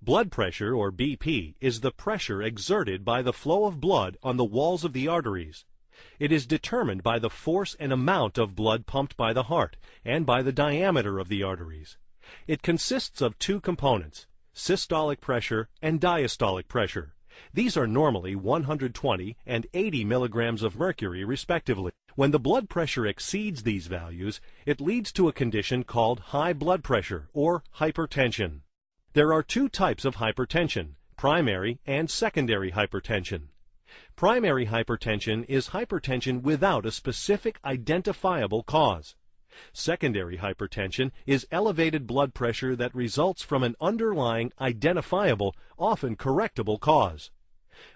Blood pressure, or BP, is the pressure exerted by the flow of blood on the walls of the arteries. It is determined by the force and amount of blood pumped by the heart and by the diameter of the arteries. It consists of two components, systolic pressure and diastolic pressure. These are normally 120 and 80 milligrams of mercury respectively. When the blood pressure exceeds these values, it leads to a condition called high blood pressure or hypertension. There are two types of hypertension, primary and secondary hypertension. Primary hypertension is hypertension without a specific identifiable cause. Secondary hypertension is elevated blood pressure that results from an underlying, identifiable, often correctable cause.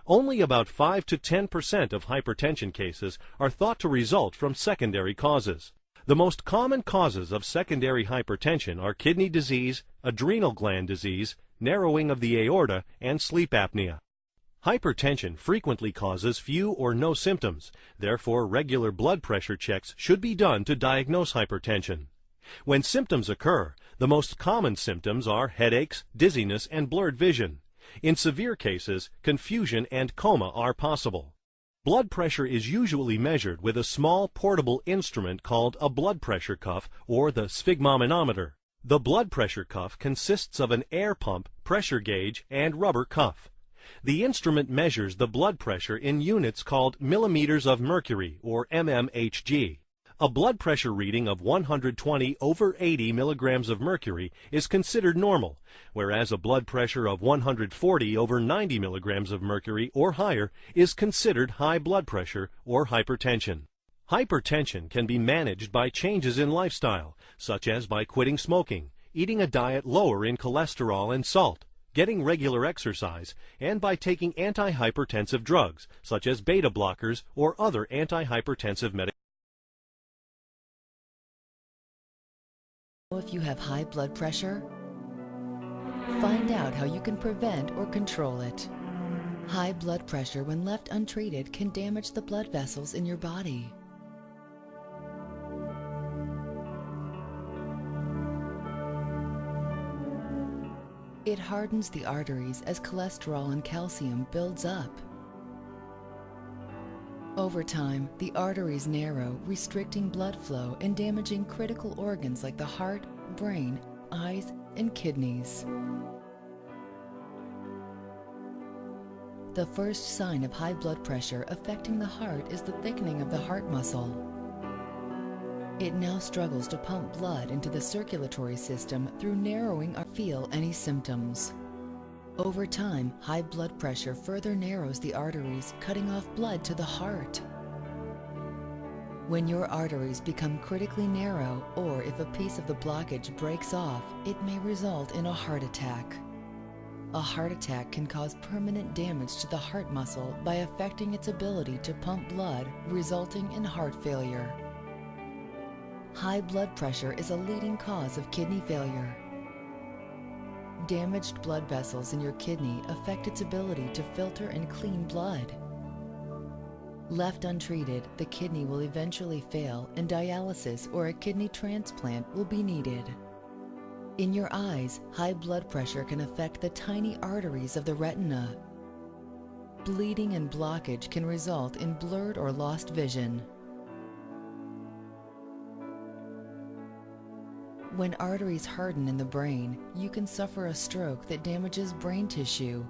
Only about 5 to 10% of hypertension cases are thought to result from secondary causes. The most common causes of secondary hypertension are kidney disease, adrenal gland disease, narrowing of the aorta, and sleep apnea. Hypertension frequently causes few or no symptoms, therefore regular blood pressure checks should be done to diagnose hypertension. When symptoms occur, the most common symptoms are headaches, dizziness, and blurred vision. In severe cases, confusion and coma are possible. Blood pressure is usually measured with a small portable instrument called a blood pressure cuff or the sphygmomanometer. The blood pressure cuff consists of an air pump, pressure gauge, and rubber cuff. The instrument measures the blood pressure in units called millimeters of mercury, or mmHg. A blood pressure reading of 120 over 80 milligrams of mercury is considered normal, whereas a blood pressure of 140 over 90 milligrams of mercury or higher is considered high blood pressure or hypertension. Hypertension can be managed by changes in lifestyle, such as by quitting smoking, eating a diet lower in cholesterol and salt, getting regular exercise, and by taking antihypertensive drugs, such as beta blockers or other antihypertensive medications. If you have high blood pressure, find out how you can prevent or control it. High blood pressure, when left untreated, can damage the blood vessels in your body. It hardens the arteries as cholesterol and calcium builds up. Over time, the arteries narrow, restricting blood flow and damaging critical organs like the heart, brain, eyes, and kidneys. The first sign of high blood pressure affecting the heart is the thickening of the heart muscle. It now struggles to pump blood into the circulatory system through narrowing. Feel any symptoms. Over time, high blood pressure further narrows the arteries, cutting off blood to the heart. When your arteries become critically narrow, or if a piece of the blockage breaks off, it may result in a heart attack. A heart attack can cause permanent damage to the heart muscle by affecting its ability to pump blood, resulting in heart failure. High blood pressure is a leading cause of kidney failure. Damaged blood vessels in your kidney affect its ability to filter and clean blood. Left untreated, the kidney will eventually fail and dialysis or a kidney transplant will be needed. In your eyes, high blood pressure can affect the tiny arteries of the retina. Bleeding and blockage can result in blurred or lost vision. When arteries harden in the brain, you can suffer a stroke that damages brain tissue.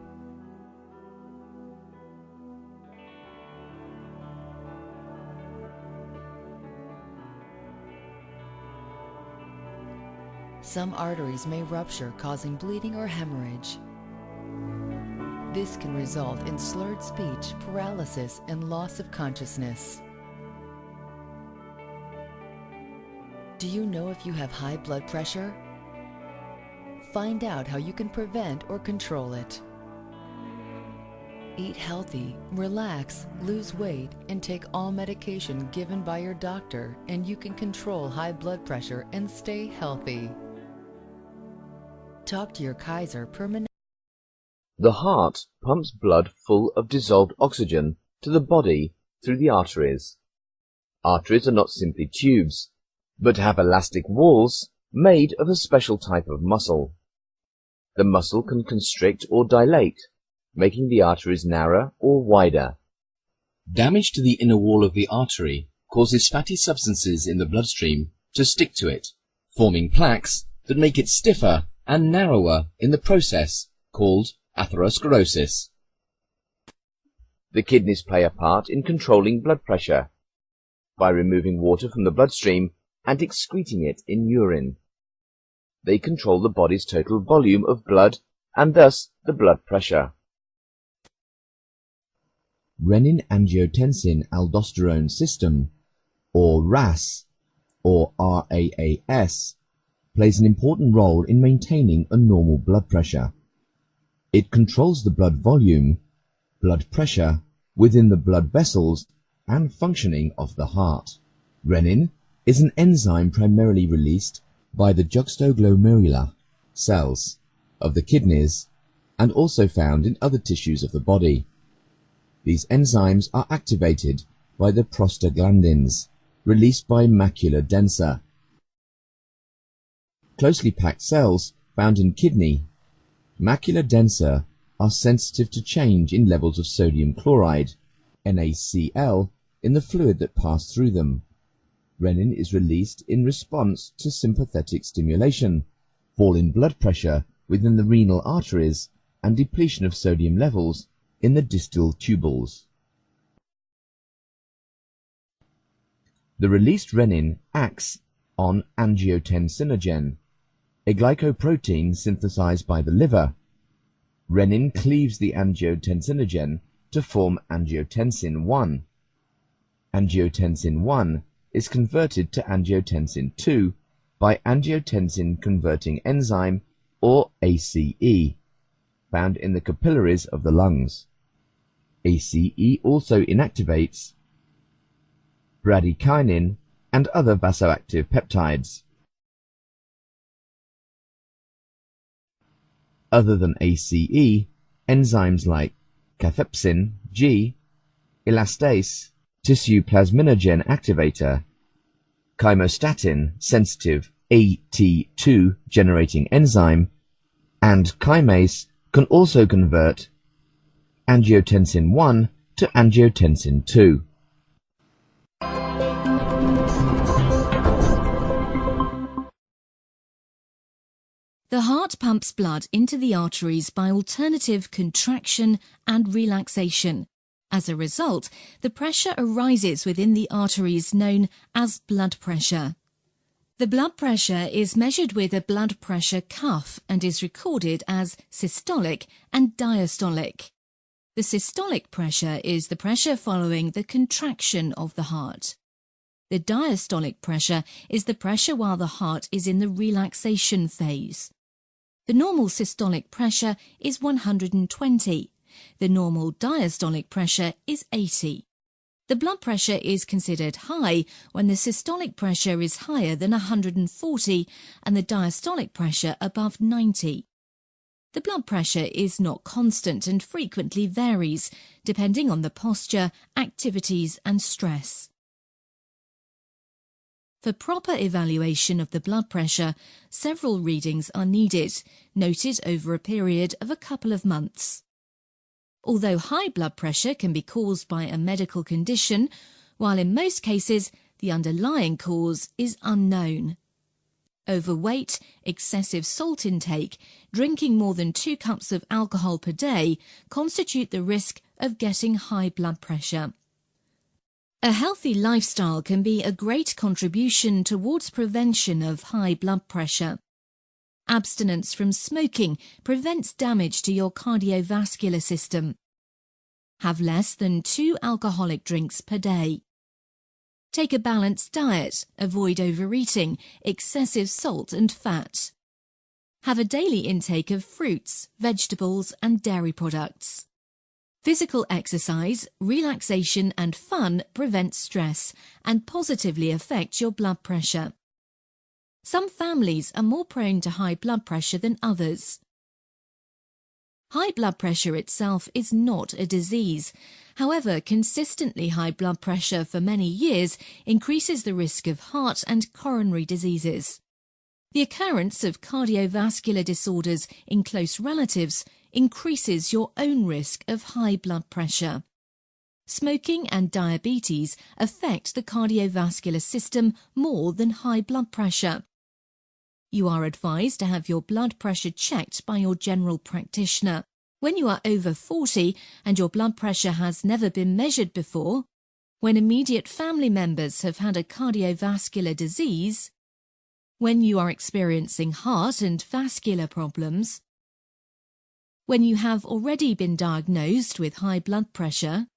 Some arteries may rupture, causing bleeding or hemorrhage. This can result in slurred speech, paralysis, and loss of consciousness. Do you know if you have high blood pressure? Find out how you can prevent or control it. Eat healthy, relax, lose weight, and take all medication given by your doctor, and you can control high blood pressure and stay healthy. Talk to your Kaiser permanent. The heart pumps blood full of dissolved oxygen to the body through the arteries. Arteries are not simply tubes, but have elastic walls made of a special type of muscle. the muscle can constrict or dilate, making the arteries narrower or wider. Damage to the inner wall of the artery causes fatty substances in the bloodstream to stick to it, forming plaques that make it stiffer and narrower in the process, called atherosclerosis. The kidneys play a part in controlling blood pressure by removing water from the bloodstream and excreting it in urine. They control the body's total volume of blood and thus the blood pressure. Renin-angiotensin-aldosterone system, or RAS, or RAAS, plays an important role in maintaining a normal blood pressure. It controls the blood volume, blood pressure within the blood vessels, and functioning of the heart. Renin is an enzyme primarily released by the juxtaglomerular cells of the kidneys and also found in other tissues of the body. These enzymes are activated by the prostaglandins released by macula densa. Closely packed cells found in kidney, macula densa, are sensitive to change in levels of sodium chloride, NaCl, in the fluid that passed through them. Renin is released in response to sympathetic stimulation, fall in blood pressure within the renal arteries, and depletion of sodium levels in the distal tubules. The released renin acts on angiotensinogen, a glycoprotein synthesized by the liver. Renin cleaves the angiotensinogen to form angiotensin 1. Angiotensin 1 is converted to angiotensin 2 by angiotensin converting enzyme, or ACE, found in the capillaries of the lungs. ACE also inactivates bradykinin and other vasoactive peptides. Other than ACE, enzymes like cathepsin G, elastase, tissue plasminogen activator, chymostatin sensitive AT2 generating enzyme, and chymase can also convert angiotensin 1 to angiotensin 2. The heart pumps blood into the arteries by alternative contraction and relaxation. As a result, the pressure arises within the arteries known as blood pressure. The blood pressure is measured with a blood pressure cuff and is recorded as systolic and diastolic. The systolic pressure is the pressure following the contraction of the heart. The diastolic pressure is the pressure while the heart is in the relaxation phase. The normal systolic pressure is 120. The normal diastolic pressure is 80. The blood pressure is considered high when the systolic pressure is higher than 140 and the diastolic pressure above 90. The blood pressure is not constant and frequently varies, depending on the posture, activities and stress. For proper evaluation of the blood pressure, several readings are needed, noted over a period of a couple of months. Although high blood pressure can be caused by a medical condition, while in most cases the underlying cause is unknown. Overweight, excessive salt intake, drinking more than 2 cups of alcohol per day constitute the risk of getting high blood pressure. A healthy lifestyle can be a great contribution towards prevention of high blood pressure. Abstinence from smoking prevents damage to your cardiovascular system. Have less than 2 alcoholic drinks per day. Take a balanced diet, avoid overeating, excessive salt and fat. Have a daily intake of fruits, vegetables and dairy products. Physical exercise, relaxation and fun prevent stress and positively affect your blood pressure. Some families are more prone to high blood pressure than others. High blood pressure itself is not a disease. However, consistently high blood pressure for many years increases the risk of heart and coronary diseases. The occurrence of cardiovascular disorders in close relatives increases your own risk of high blood pressure. Smoking and diabetes affect the cardiovascular system more than high blood pressure. You are advised to have your blood pressure checked by your general practitioner. When you are over 40 and your blood pressure has never been measured before, when immediate family members have had a cardiovascular disease, when you are experiencing heart and vascular problems, when you have already been diagnosed with high blood pressure,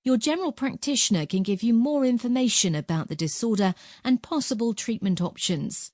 your general practitioner can give you more information about the disorder and possible treatment options.